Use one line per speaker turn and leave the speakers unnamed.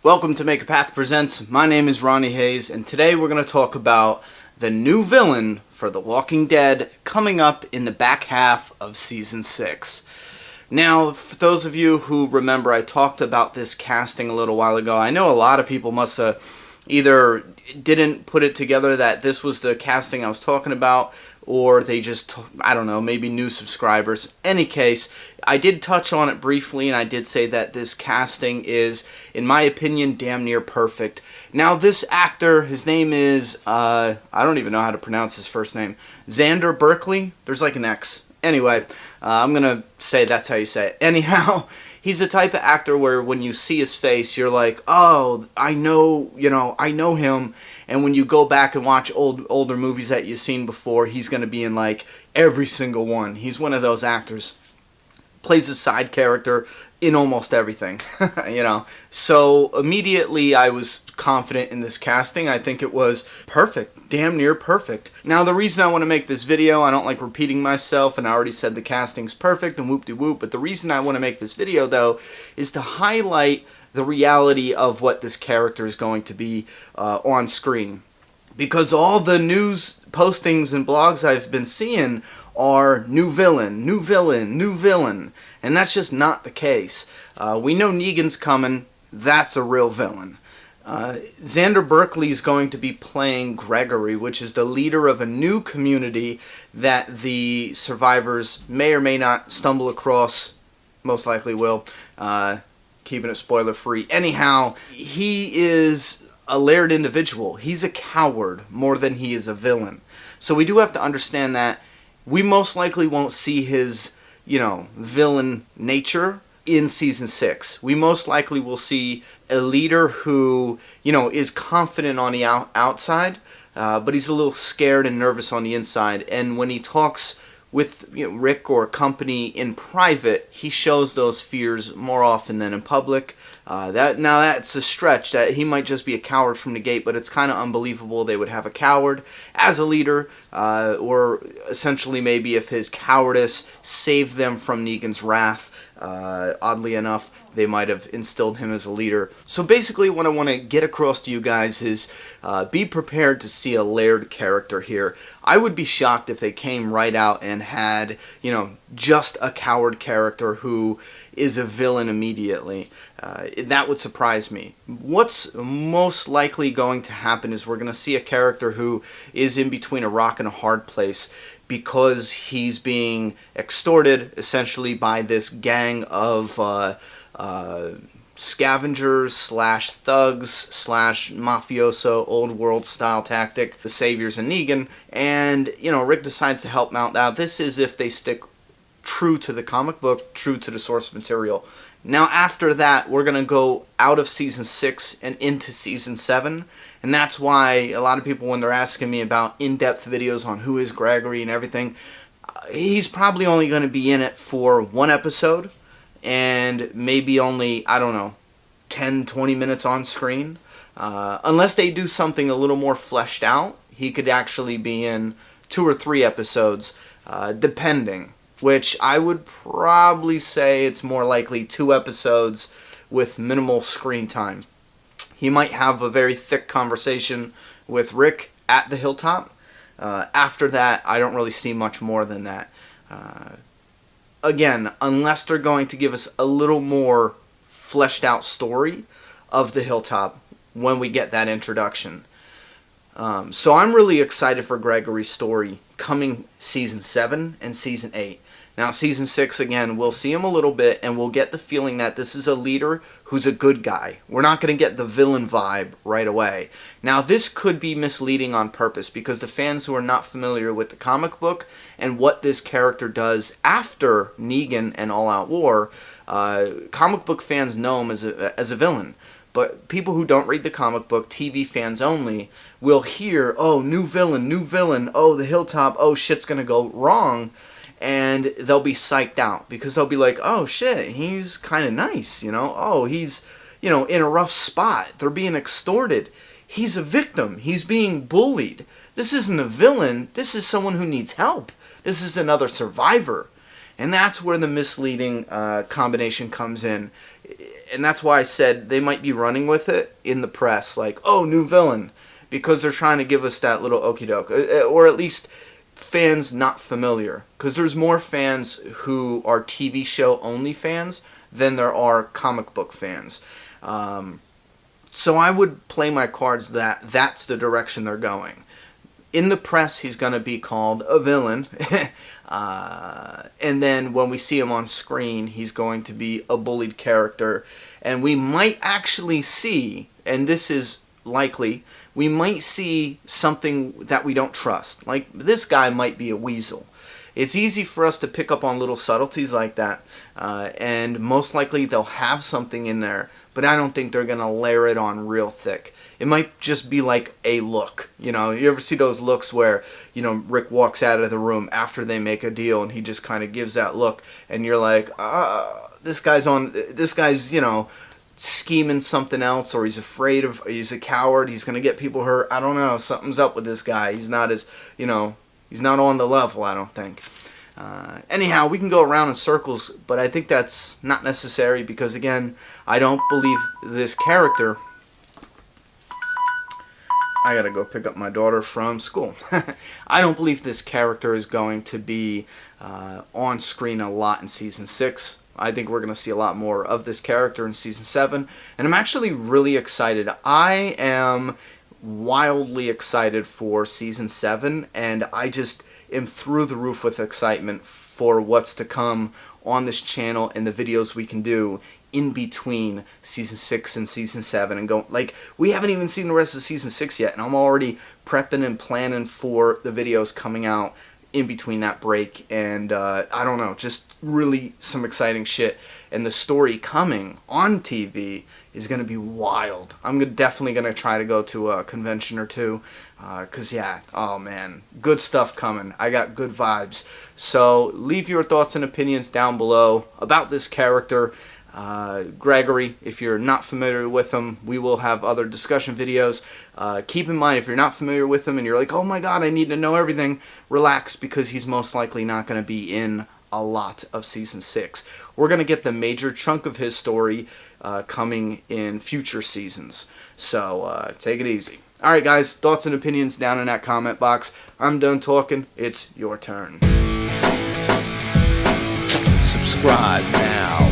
Welcome to Make a Path Presents. My name is Ronnie Hayes, and today we're going to talk about the new villain for The Walking Dead coming up in the back half of Season 6. Now, for those of you who remember, I talked about this casting a little while ago. I know a lot of people must have either didn't put it together that this was the casting I was talking about, or they just, I don't know, maybe new subscribers. Any case, I did touch on it briefly, and I did say that this casting is, in my opinion, damn near perfect. Now, this actor, his name is, I don't even know how to pronounce his first name, Xander Berkeley. There's like an X. Anyway, I'm going to say that's how you say it. Anyhow, he's the type of actor where when you see his face, you're like, oh, I know him. And when you go back and watch older movies that you've seen before, he's going to be in like every single one. He's one of those actors. Plays a side character in almost everything, So immediately I was confident in this casting. I think it was perfect, damn near perfect. Now the reason I want to make this video, I don't like repeating myself, and I already said the casting's perfect and whoop-de-whoop, but the reason I want to make this video though is to highlight the reality of what this character is going to be on screen. Because all the news postings and blogs I've been seeing are new villain, new villain, new villain. And that's just not the case. We know Negan's coming. That's a real villain. Xander Berkeley is going to be playing Gregory, which is the leader of a new community that the survivors may or may not stumble across. Most likely will. Keeping it spoiler free. Anyhow, he is a layered individual. He's a coward more than he is a villain. So we do have to understand that we most likely won't see his, villain nature in Season 6. We most likely will see a leader who, is confident on the outside, but he's a little scared and nervous on the inside. And when he talks with Rick or company in private, he shows those fears more often than in public. That's a stretch. That he might just be a coward from the gate, but it's kind of unbelievable they would have a coward as a leader, or essentially maybe if his cowardice saved them from Negan's wrath. Oddly enough, they might have instilled him as a leader. So basically what I want to get across to you guys is be prepared to see a layered character here. I would be shocked if they came right out and had, just a coward character who is a villain immediately. That would surprise me. What's most likely going to happen is we're going to see a character who is in between a rock and a hard place, because he's being extorted essentially by this gang of scavengers slash thugs slash mafioso old world style tactic, the saviors and Negan, and Rick decides to help him out. Now this is if they stick true to the comic book, true to the source material. Now after that, we're going to go out of Season 6 and into Season 7, and that's why a lot of people, when they're asking me about in-depth videos on who is Gregory and everything, he's probably only going to be in it for one episode, and maybe only, 10, 20 minutes on screen. Unless they do something a little more fleshed out, he could actually be in 2 or 3 episodes, depending. Which I would probably say it's more likely 2 episodes with minimal screen time. He might have a very thick conversation with Rick at the hilltop. After that, I don't really see much more than that. Again, unless they're going to give us a little more fleshed out story of the hilltop when we get that introduction. So I'm really excited for Gregory's story coming Season 7 and Season 8. Now, Season 6, again, we'll see him a little bit, and we'll get the feeling that this is a leader who's a good guy. We're not going to get the villain vibe right away. Now, this could be misleading on purpose, because the fans who are not familiar with the comic book and what this character does after Negan and All Out War, comic book fans know him as a villain. But people who don't read the comic book, TV fans only, will hear, oh, new villain, oh, the hilltop, oh, shit's going to go wrong. And they'll be psyched out because they'll be like, oh shit, he's kind of nice, oh, he's, in a rough spot, they're being extorted, he's a victim, he's being bullied, this isn't a villain, this is someone who needs help, this is another survivor. And that's where the misleading combination comes in. and that's why I said they might be running with it in the press, like, oh, new villain, because they're trying to give us that little okie doke, or at least fans not familiar, because there's more fans who are TV show only fans than there are comic book fans. So I would play my cards that that's the direction they're going. In the press, he's going to be called a villain. And then when we see him on screen, he's going to be a bullied character. And we might actually see, and this is likely, we might see something that we don't trust. Like, this guy might be a weasel. It's easy for us to pick up on little subtleties like that, and most likely they'll have something in there, but I don't think they're going to layer it on real thick. It might just be like a look. You know, you ever see those looks where, you know, Rick walks out of the room after they make a deal and he just kind of gives that look, and you're like, this guy's, you know, scheming something else, or he's a coward, he's going to get people hurt. I don't know, something's up with this guy. He's not as, you know, he's not on the level, I don't think. Anyhow, we can go around in circles, but I think that's not necessary because, again, I don't believe this character... I gotta go pick up my daughter from school. I don't believe this character is going to be on screen a lot in Season 6. I think we're going to see a lot more of this character in Season 7, and I'm actually really excited. I am wildly excited for Season 7, and I just am through the roof with excitement for what's to come on this channel and the videos we can do in between Season 6 and Season 7 and go, like, we haven't even seen the rest of Season 6 yet, and I'm already prepping and planning for the videos coming out in between that break, and I don't know, just really some exciting shit, and the story coming on TV is going to be wild. I'm definitely going to try to go to a convention or two, because, yeah, oh man, good stuff coming. I got good vibes. So leave your thoughts and opinions down below about this character. Gregory, if you're not familiar with him, we will have other discussion videos. Keep in mind, if you're not familiar with him and you're like, oh my god, I need to know everything, relax, because he's most likely not going to be in a lot of Season 6. We're going to get the major chunk of his story coming in future seasons. So take it easy. Alright guys, thoughts and opinions down in that comment box. I'm done talking. It's your turn. Subscribe now.